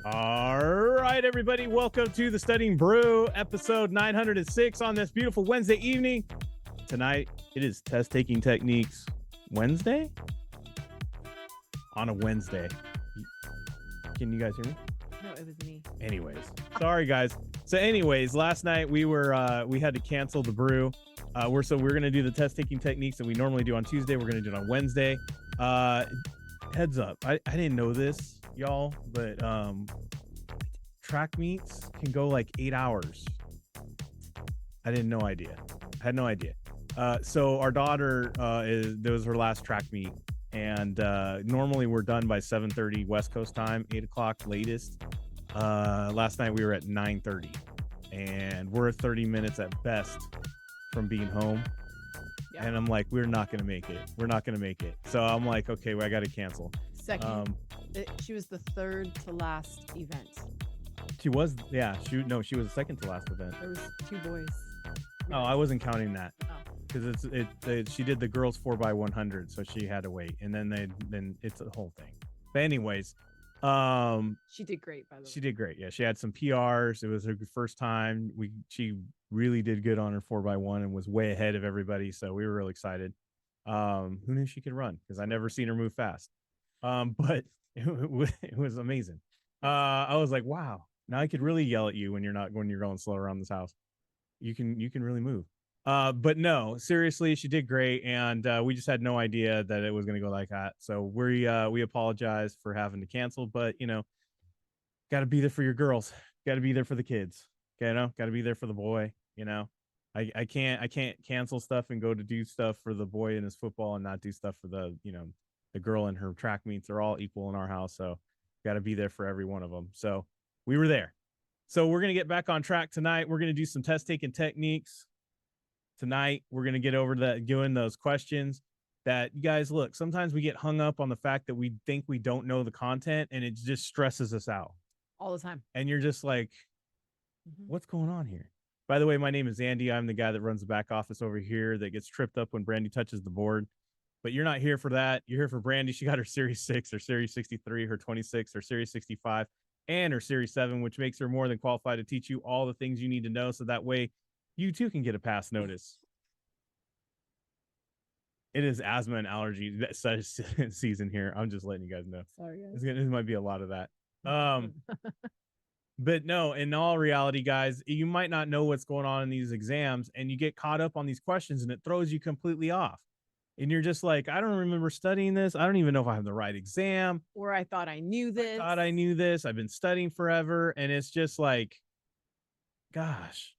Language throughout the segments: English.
All right, everybody. Welcome to the Studying Brew, episode 906 on this beautiful Wednesday evening. Tonight, it is Test Taking Techniques Wednesday? On a Wednesday. Can you guys hear me? No, it was me. Anyways, sorry, guys. So anyways, last night we had to cancel the brew. We're going to do the Test Taking Techniques that we normally do on Tuesday. We're going to do it on Wednesday. Heads up. I didn't know this, y'all, but track meets can go like 8 hours. I had no idea. So our daughter there was her last track meet, and normally we're done by 7:30 West Coast time, 8 o'clock latest. Last night we were at 9:30, and we're 30 minutes at best from being home. Yeah. And I'm like, we're not gonna make it. So I'm like, okay, well, I gotta cancel. Second, she was the third to last event. She was, yeah. She was the second to last event. There was 2 boys. Oh, I wasn't counting that. Oh. Because she did the girls 4x100, so she had to wait, and then it's a whole thing. But anyways, she did great, by the way. She did great. Yeah, she had some PRs. It was her first time. She really did good on her 4x1 and was way ahead of everybody, so we were real excited. Who knew she could run? Because I never seen her move fast. But it was amazing. I was like, wow. Now I could really yell at you when you're going slow around this house. You can really move. But no, seriously, she did great, and we just had no idea that it was going to go like that. So we apologize for having to cancel, but got to be there for your girls, got to be there for the kids, got to be there for the boy. I can't cancel stuff and go to do stuff for the boy in his football and not do stuff for the girl in her track meets. They're all equal in our house, so got to be there for every one of them. So we were there. So we're gonna get back on track tonight. We're gonna do some test taking techniques. Tonight, we're going to get over that, doing those questions that, you guys, look, sometimes we get hung up on the fact that we think we don't know the content, and it just stresses us out. All the time. And you're just like, what's going on here? By the way, my name is Andy. I'm the guy that runs the back office over here that gets tripped up when Brandy touches the board. But you're not here for that. You're here for Brandy. She got her Series 6, her Series 63, her 26, her Series 65, and her Series 7, which makes her more than qualified to teach you all the things you need to know, so that way you too can get a pass notice. It is asthma and allergy season here. I'm just letting you guys know. Sorry, guys. This might be a lot of that. But no, in all reality, guys, you might not know what's going on in these exams, and you get caught up on these questions, and it throws you completely off. And you're just like, I don't remember studying this. I don't even know if I have the right exam. Or I thought I knew this. I've been studying forever. And it's just like, gosh,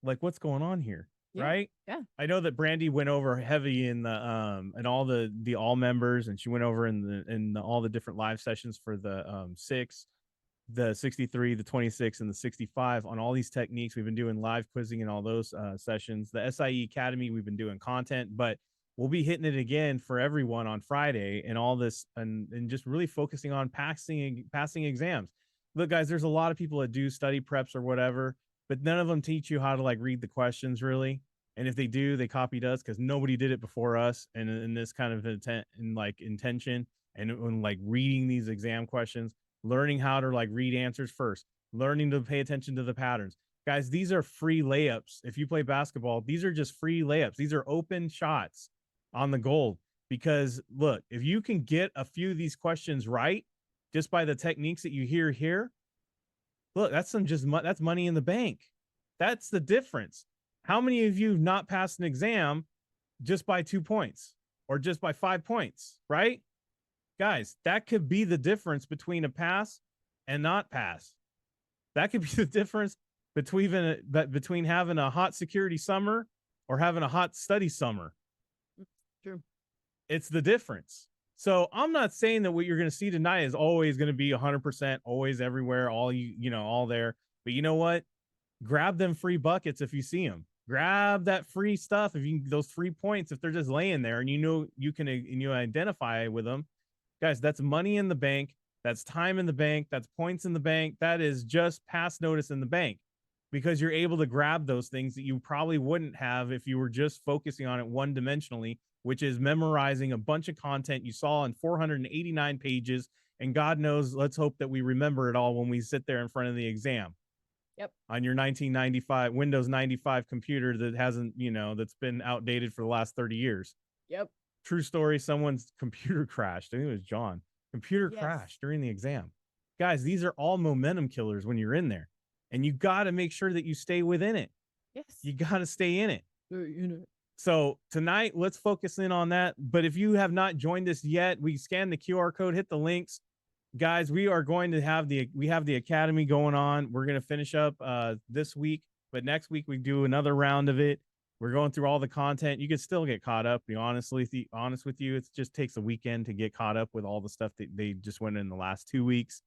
like, what's going on here? Yeah, right? Yeah. I know that Brandy went over heavy in the and all the all members, and she went over in all the different live sessions for the 6, the 63, the 26, and the 65 on all these techniques. We've been doing live quizzing in all those sessions. The SIE Academy, we've been doing content, but we'll be hitting it again for everyone on Friday, and all this and just really focusing on passing exams. Look, guys, there's a lot of people that do study preps or whatever, but none of them teach you how to like read the questions really. And if they do, they copied us because nobody did it before us. And in this kind of intention and when like reading these exam questions, learning how to like read answers first, learning to pay attention to the patterns. Guys, these are free layups. If you play basketball, these are just free layups. These are open shots on the goal. Because look, if you can get a few of these questions right, just by the techniques that you hear here, look, that's money in the bank. That's the difference. How many of you have not passed an exam just by 2 points or just by 5 points, right? Guys, that could be the difference between a pass and not pass. That could be the difference between having a hot security summer or having a hot study summer. True. It's the difference. So I'm not saying that what you're going to see tonight is always going to be 100%, always everywhere, all there. But you know what? Grab them free buckets if you see them. Grab that free stuff those 3 points if they're just laying there, and you identify with them. Guys, that's money in the bank. That's time in the bank. That's points in the bank. That is just pass notice in the bank, because you're able to grab those things that you probably wouldn't have if you were just focusing on it one-dimensionally, which is memorizing a bunch of content you saw in 489 pages And God knows, let's hope that we remember it all when we sit there in front of the exam. Yep. On your 1995 Windows 95 computer that hasn't, that's been outdated for the last 30 years. Yep. True story. Someone's computer crashed. I think it was John. Computer Yes. crashed during the exam. Guys, these are all momentum killers when you're in there. And you got to make sure that you stay within it. Yes. You got to stay in it. So tonight, let's focus in on that. But if you have not joined us yet, we scan the QR code, hit the links. Guys, we are going to have the academy going on. We're going to finish up this week, but next week we do another round of it. We're going through all the content. You can still get caught up. Be honest with you, it just takes a weekend to get caught up with all the stuff that they just went in the last 2 weeks,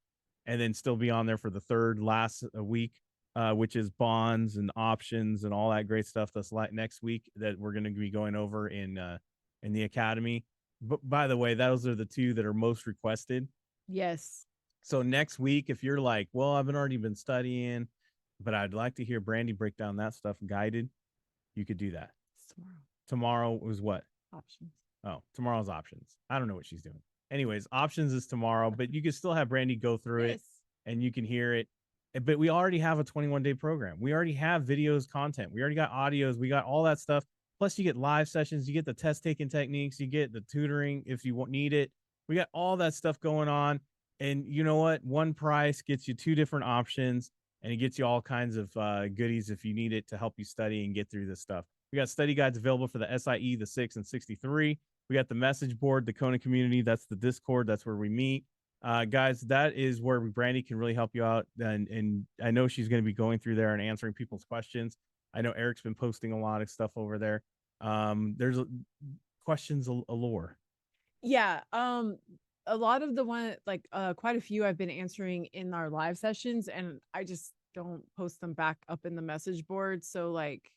and then still be on there for the third last week, which is bonds and options and all that great stuff. That's like next week that we're going to be going over in the academy. But by the way, those are the two that are most requested. Yes. So next week, if you're like, well, I've already been studying, but I'd like to hear Brandy break down that stuff guided, you could do that. Tomorrow was what? Options. Oh, tomorrow's options. I don't know what she's doing. Anyways, options is tomorrow, but you can still have Brandy go through it and you can hear it. But we already have a 21-day program. We already have videos, content. We already got audios. We got all that stuff. Plus, you get live sessions. You get the test taking techniques. You get the tutoring if you need it. We got all that stuff going on. And you know what? One price gets you 2 different options, and it gets you all kinds of goodies if you need it to help you study and get through this stuff. We got study guides available for the SIE, the 6, and 63. We got the message board, the Kona community. That's the Discord. That's where we meet. Guys, that is where Brandy can really help you out. And I know she's going to be going through there and answering people's questions. I know Eric's been posting a lot of stuff over there. There's questions allure. Yeah. A lot of the one, like quite a few I've been answering in our live sessions, and I just don't post them back up in the message board. So like,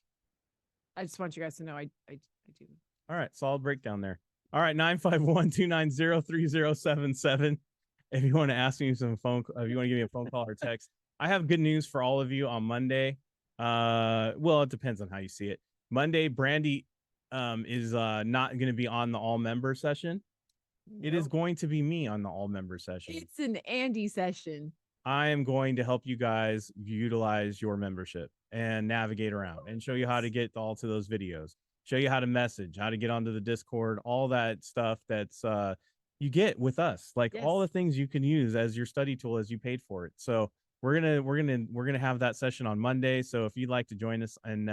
I just want you guys to know I do. All right. Solid breakdown there. All right. 951-290-3077. If you want to ask me some if you want to give me a phone call or text, I have good news for all of you on Monday. Well, it depends on how you see it. Monday, Brandy is not going to be on the all member session. Nope. It is going to be me on the all member session. It's an Andy session. I am going to help you guys utilize your membership and navigate around and show you how to get all to those videos, show you how to message, how to get onto the Discord, all that stuff that's you get with us, like all the things you can use as your study tool as you paid for it. So we're gonna have that session on Monday. So if you'd like to join us and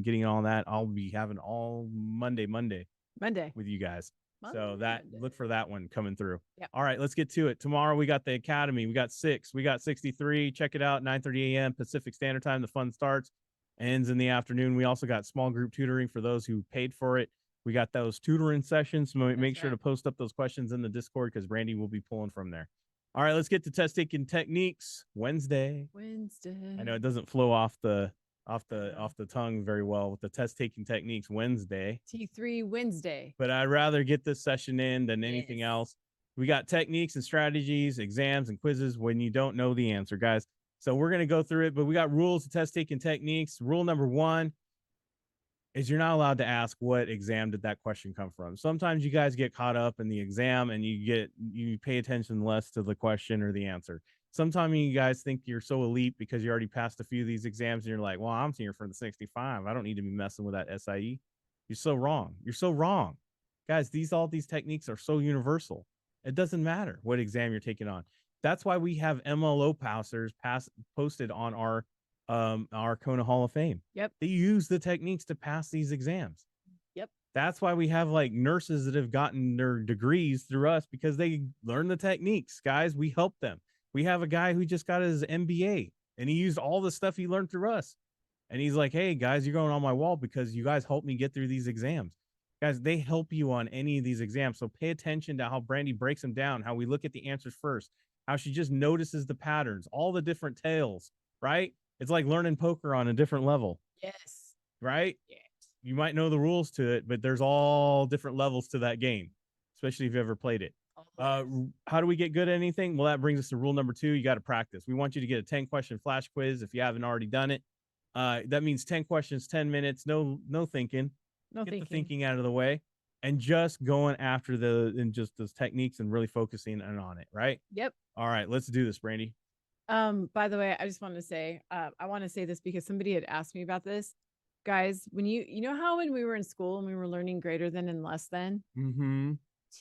getting all that, I'll be having all Monday with you guys. So look for that one coming through. Yep. All right, let's get to it. Tomorrow we got the Academy. We got 6. We got 63. Check it out. 9:30 a.m. Pacific Standard Time. The fun starts. Ends in the afternoon. We also got small group tutoring for those who paid for it. We got those tutoring sessions. So make sure to post up those questions in the Discord because Brandy will be pulling from there. All right, let's get to test taking techniques. Wednesday. I know it doesn't flow off the tongue very well with the test taking techniques Wednesday. T3 Wednesday. But I'd rather get this session in than anything else. We got techniques and strategies, exams and quizzes when you don't know the answer, guys. So we're going to go through it, but we got rules to test taking techniques. Rule number 1 is you're not allowed to ask what exam did that question come from. Sometimes you guys get caught up in the exam and you pay attention less to the question or the answer. Sometimes you guys think you're so elite because you already passed a few of these exams and you're like, well, I'm here for the 65. I don't need to be messing with that SIE. You're so wrong. You're so wrong. Guys, all these techniques are so universal. It doesn't matter what exam you're taking on. That's why we have MLO passers posted on our Kona Hall of Fame. Yep. They use the techniques to pass these exams. Yep. That's why we have like nurses that have gotten their degrees through us because they learn the techniques. Guys, we help them. We have a guy who just got his MBA and he used all the stuff he learned through us. And he's like, hey, guys, you're going on my wall because you guys helped me get through these exams. Guys, they help you on any of these exams. So pay attention to how Brandy breaks them down, how we look at the answers first, how she just notices the patterns, all the different tales, right? It's like learning poker on a different level. Yes. Right? Yes. You might know the rules to it, but there's all different levels to that game, especially if you've ever played it. How do we get good at anything? Well, that brings us to rule number 2. You got to practice. We want you to get a 10-question flash quiz if you haven't already done it. That means 10 questions, 10 minutes, no thinking. No get thinking. the thinking out of the way. and just going after just those techniques and really focusing on it, right? Yep. All right, let's do this, Brandy. By the way, I just wanted to say, I want to say this because somebody had asked me about this. Guys, when you know how when we were in school and we were learning greater than and less than, Mm-hmm.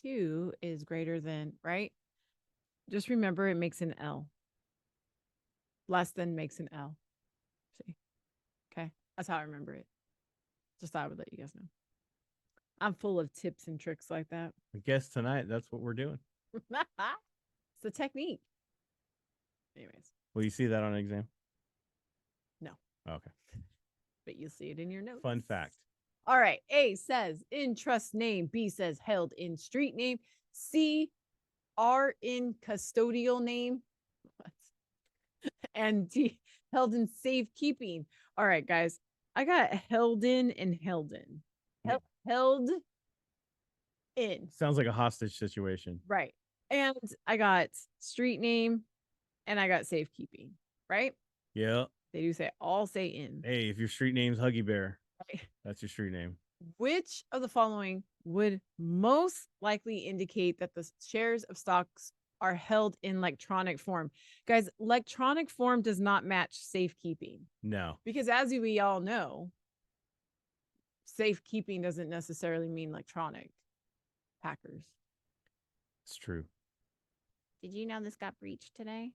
2 is greater than, right? Just remember it makes an L. Less than makes an L. See? Okay. That's how I remember it. Just thought I would let you guys know. I'm full of tips and tricks like that. I guess tonight that's what we're doing. It's a technique. Anyways. Will you see that on exam? No. Okay. But you'll see it in your notes. Fun fact. All right. A says in trust name. B says held in street name. C are in custodial name. What? And D held in safekeeping. All right, guys. I got held in and held in. Held in. Sounds like a hostage situation. Right. And I got street name and I got safekeeping. Right? Yeah. They do say all say in. Hey, if your street name's Huggy Bear, Right. that's your street name. Which of the following would most likely indicate that the shares of stocks are held in electronic form? Guys, electronic form does not match safekeeping. No. Because as we all know, safekeeping doesn't necessarily mean electronic. Hackers. It's true. Did you know this got breached today?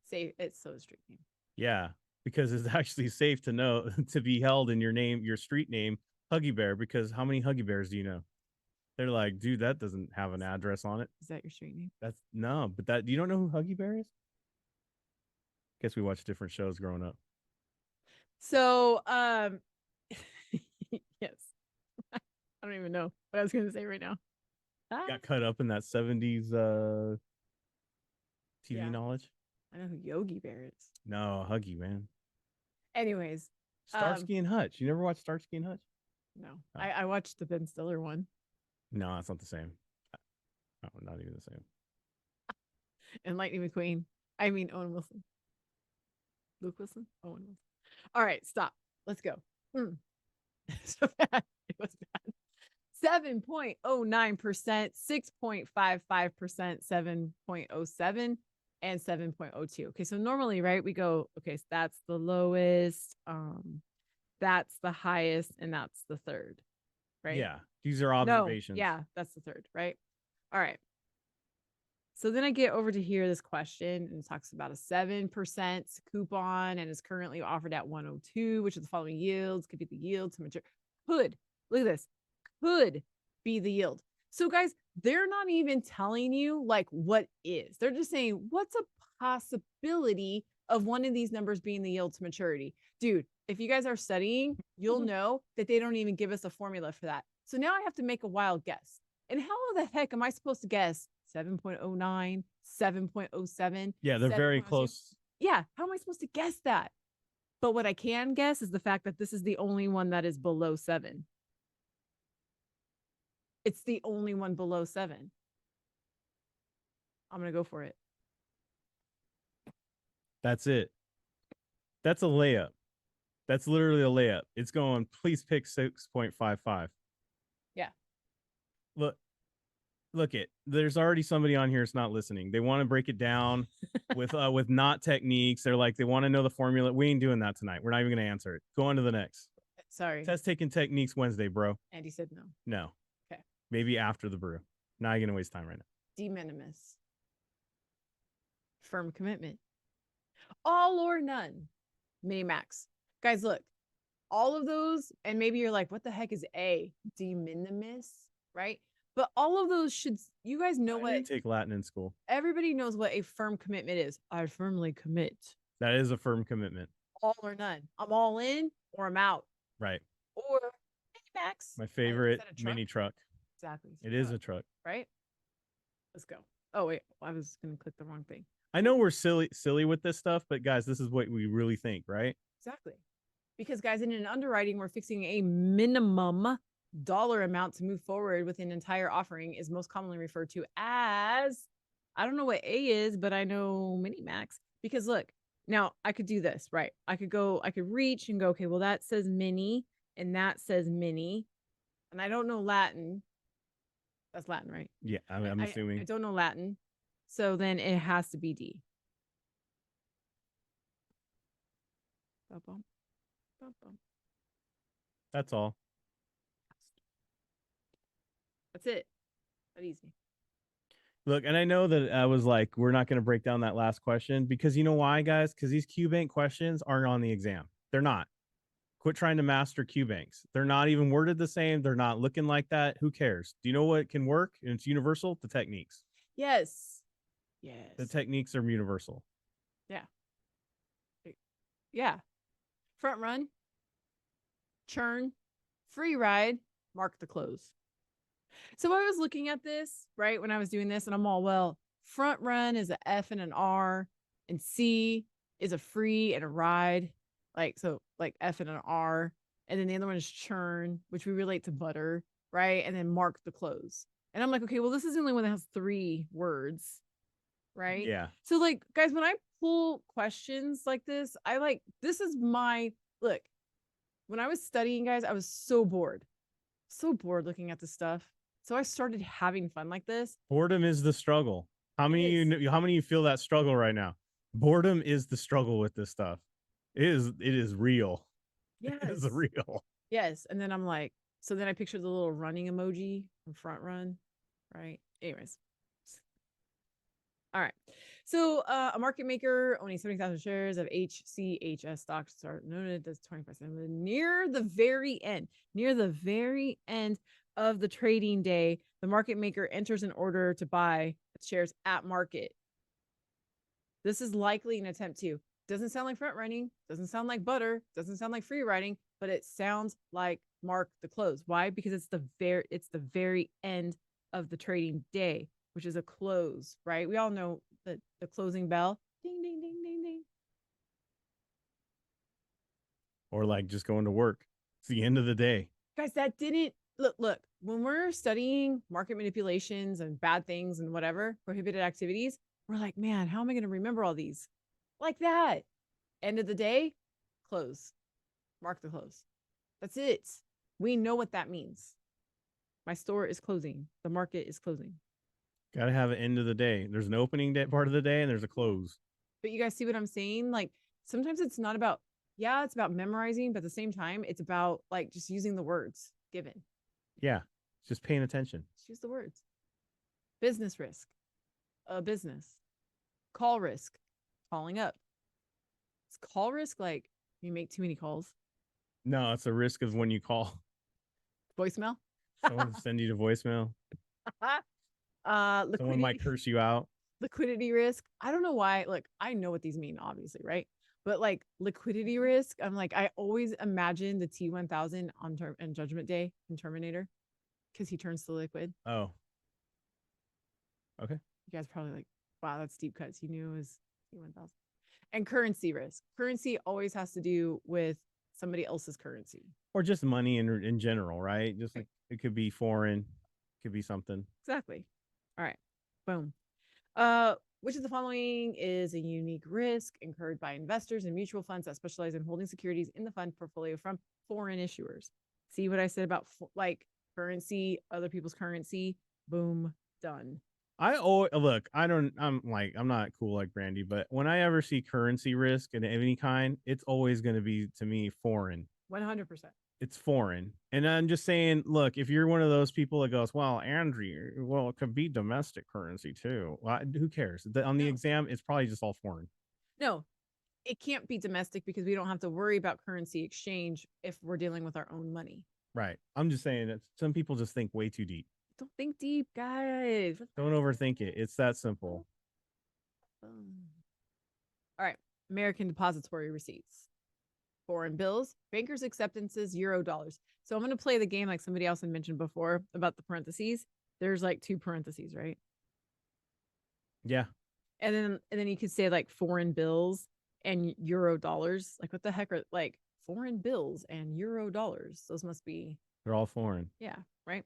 Say it's so street name. Yeah, because it's actually safe to know to be held in your name, your street name, Huggy Bear, because how many Huggy Bears do you know? They're like, dude, that doesn't have an address on it. Is that your street name? That's no, but that you don't know who Huggy Bear is? Guess we watched different shows growing up. So, yes. I don't even know what I was going to say right now. Got cut up in that 70s TV knowledge. I know who Yogi Bear is. No, Huggy, man. Anyways. Starsky and Hutch. You never watched Starsky and Hutch? No. Oh. I watched the Ben Stiller one. No, it's not the same. No, not even the same. And Lightning McQueen. I mean, Owen Wilson. Luke Wilson? Owen Wilson. All right, stop. Let's go. So bad. It was bad. 7.09%, 6.55%, 7.07, and 7.02. Okay, so normally, right, we go, okay, so that's the lowest, that's the highest, and that's the third, right? Yeah, these are observations. No, yeah, that's the third, right? All right. So then I get over to here, this question, and it talks about a 7% coupon and is currently offered at 102, which of the following yields could be the yield to mature. Could, look at this, could be the yield. So guys, they're not even telling you like what is. They're just saying, what's a possibility of one of these numbers being the yield to maturity? Dude, if you guys are studying, you'll know that they don't even give us a formula for that. So now I have to make a wild guess. And how the heck am I supposed to guess 7.09, 7.07? Yeah, they're very close. Yeah, how am I supposed to guess that? But what I can guess is the fact that this is the only one that is below 7. It's the only one below 7. I'm going to go for it. That's it. That's a layup. That's literally a layup. It's going, please pick 6.55. Yeah. Look it. There's already somebody on here that's not listening. They want to break it down with not techniques. They're like, they want to know the formula. We ain't doing that tonight. We're not even going to answer it. Go on to the next. Sorry. Test taking techniques Wednesday, bro. Andy said no. No. Okay. Maybe after the brew. Now you're going to waste time right now. De minimis. Firm commitment. All or none. Minimax. Guys, look. All of those, and maybe you're like, what the heck is A? De minimis, right? But all of those should, you guys know what? I didn't take Latin in school. Everybody knows what a firm commitment is. I firmly commit. That is a firm commitment. All or none. I'm all in or I'm out. Right. Or Max. My favorite mini truck. Exactly. It is a truck. Right? Let's go. Oh, wait. I was going to click the wrong thing. I know we're silly with this stuff, but guys, this is what we really think, right? Exactly. Because guys, in an underwriting, we're fixing a minimum dollar amount to move forward with an entire offering is most commonly referred to as, I don't know what A is, but I know mini max. Because look, now I could do this, right? I could reach and go, okay, well, that says mini and that says mini. And I don't know Latin. That's Latin, right? Yeah, I'm I assuming. don't know Latin. So then it has to be D. Ba-bum, ba-bum. That's all. That's it. That easy. Look, and I know that I was like, we're not going to break down that last question because you know why, guys? Because these Q bank questions aren't on the exam. They're not. Quit trying to master Q banks. They're not even worded the same. They're not looking like that. Who cares? Do you know what can work? And it's universal. The techniques. Yes. The Yes. techniques are universal. Yeah. Yeah. Front run, churn, free ride, mark the close. So I was looking at this, right, when I was doing this, and I'm all, well, front run is a F and an R, and C is a free and a ride. Like, so like F and an R. And then the other one is churn, which we relate to butter, right? And then mark the close. And I'm like, okay, well, this is the only one that has 3 words, right? Yeah. So, like, guys, when I pull questions like this is my look. When I was studying, guys, I was so bored looking at this stuff. So I started having fun like this. Boredom is the struggle. How many how many of you feel that struggle right now? Boredom is the struggle with this stuff. It is real. Yes. It is real. Yes. And then I'm like, so then I pictured the little running emoji from front run, right? Anyways. All right. So a market maker owning 70,000 shares of HCHS stocks are noted as 20% near the very end of the trading day. The market maker enters an order to buy shares at market. This is likely an attempt to. Doesn't sound like front running, doesn't sound like butter, doesn't sound like free riding, but it sounds like mark the close. Why? Because it's the very end of the trading day, which is a close, right? We all know the closing bell. Ding ding ding ding ding. Or like just going to work. It's the end of the day. Guys, that didn't look, when we're studying market manipulations and bad things and whatever, prohibited activities, we're like, man, how am I going to remember all these? Like that. End of the day, close. Mark the close. That's it. We know what that means. My store is closing. The market is closing. Got to have an end of the day. There's an opening day part of the day and there's a close. But you guys see what I'm saying? Like sometimes it's not about, yeah, it's about memorizing, but at the same time, it's about like just using the words given. Yeah. Just paying attention. Just use the words. Business risk, a business. Call risk, calling up. It's call risk like you make too many calls. No, it's a risk of when you call. Voicemail. Someone send you to voicemail. Someone might Liquidity curse you out. liquidity risk. I don't know why. Look, I know what these mean, obviously, right? But like liquidity risk, I'm like, I always imagine the T-1000 on Judgment Day in Terminator because he turns to liquid. Oh. Okay. You guys probably like, wow, that's deep cuts. You knew it was T-1000. And currency risk. Currency always has to do with somebody else's currency. Or just money in general, right? Just like it could be foreign, could be something. Exactly. All right. Boom. Which of the following is a unique risk incurred by investors and mutual funds that specialize in holding securities in the fund portfolio from foreign issuers? See what I said about like currency, other people's currency? Boom, done. I always look, I'm not cool like Brandy, but when I ever see currency risk in any kind, it's always going to be to me foreign. 100%. It's foreign. And I'm just saying, look, if you're one of those people that goes, well, Andrew, well, it could be domestic currency too. Well, who cares? On the exam, it's probably just all foreign. No, it can't be domestic because we don't have to worry about currency exchange if we're dealing with our own money. Right. I'm just saying that some people just think way too deep. Don't think deep, guys. Don't overthink it. It's that simple. All right. American depository receipts, foreign bills, bankers' acceptances, euro dollars. So I'm going to play the game like somebody else had mentioned before about the parentheses. There's like 2 parentheses, right? Yeah. And then you could say like foreign bills and euro dollars. Like what the heck are like foreign bills and euro dollars? Those must be, They're all foreign. yeah, right.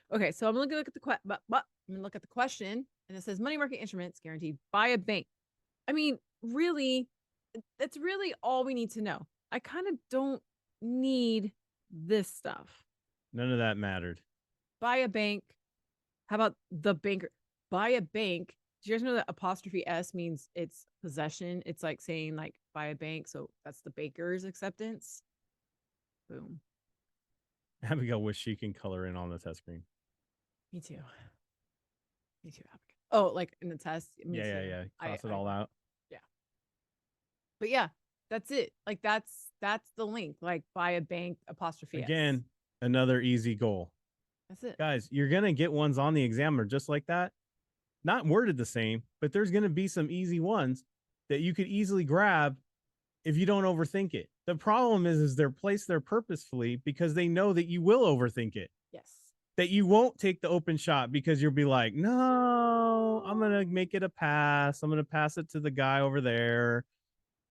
Okay, so I'm gonna look at the I'm gonna look at the question, and it says money market instruments guaranteed by a bank. I mean, really, that's really all we need to know. I kind of don't need this stuff. None of that mattered. By a bank, How about the banker? Buy a bank. Do you guys know that apostrophe S means it's possession? It's like saying like buy a bank. So that's the baker's acceptance. Boom. Abigail wish she can color in on the test screen. Me too. Me too, Abigail. Oh, like in the test. Me Yeah, too. cross it all out. Yeah. But yeah, that's it. Like that's the link. Like buy a bank apostrophe S. Again, another easy goal. That's it. Guys, you're gonna get ones on the examiner just like that. Not worded the same, but there's gonna be some easy ones that you could easily grab if you don't overthink it. The problem is they're placed there purposefully because they know that you will overthink it. Yes. That you won't take the open shot because you'll be like, no, I'm gonna make it a pass. I'm gonna pass it to the guy over there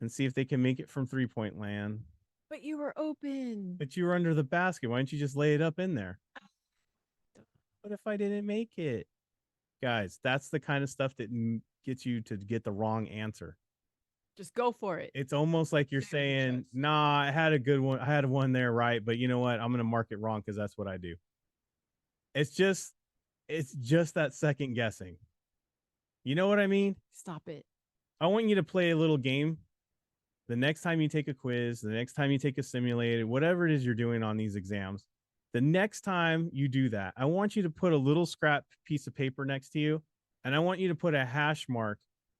and see if they can make it from 3-point land. But you were open. But you were under the basket. Why don't you just lay it up in there? What if I didn't make it? Guys, that's the kind of stuff that gets you to get the wrong answer. Just go for it. It's almost like you're saying, nah, I had a good one. I had one there, right? But you know what? I'm going to mark it wrong because that's what I do. It's just that second guessing. You know what I mean? Stop it. I want you to play a little game. The next time you take a quiz, the next time you take a simulated, whatever it is you're doing on these exams, the next time you do that, I want you to put a little scrap piece of paper next to you, and I want you to put a hash mark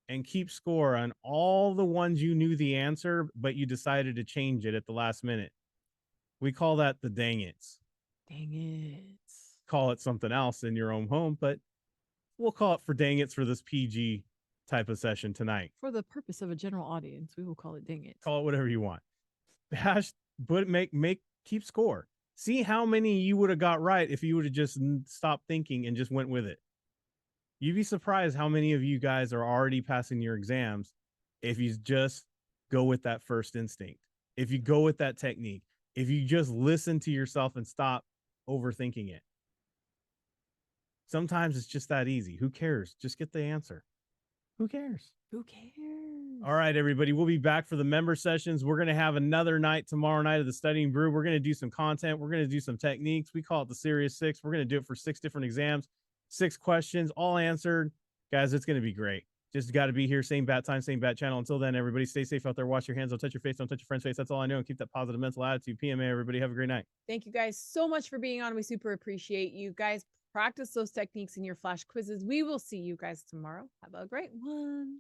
and keep score on all the ones you knew the answer, but you decided to change it at the last minute. We call that the dang it's. Dang it. Call it something else in your own home, but we'll call it for dang it's for this PG type of session tonight. For the purpose of a general audience, we will call it dang it. Call it whatever you want. Hash, but keep score. See how many you would have got right if you would have just stopped thinking and just went with it. You'd be surprised how many of you guys are already passing your exams if you just go with that first instinct. If you go with that technique, if you just listen to yourself and stop overthinking it. Sometimes it's just that easy. Who cares? Just get the answer. Who cares? Who cares? All right, everybody. We'll be back for the member sessions. We're going to have another night tomorrow night of the Studying Brew. We're going to do some content. We're going to do some techniques. We call it the Serious 6. We're going to do it for 6 different exams, 6 questions, all answered. Guys, it's going to be great. Just got to be here. Same bat time, same bat channel. Until then, everybody, stay safe out there. Wash your hands. Don't touch your face. Don't touch your friend's face. That's all I know. And keep that positive mental attitude. PMA, everybody. Have a great night. Thank you guys so much for being on. We super appreciate you guys. Practice those techniques in your flash quizzes. We will see you guys tomorrow. Have a great one.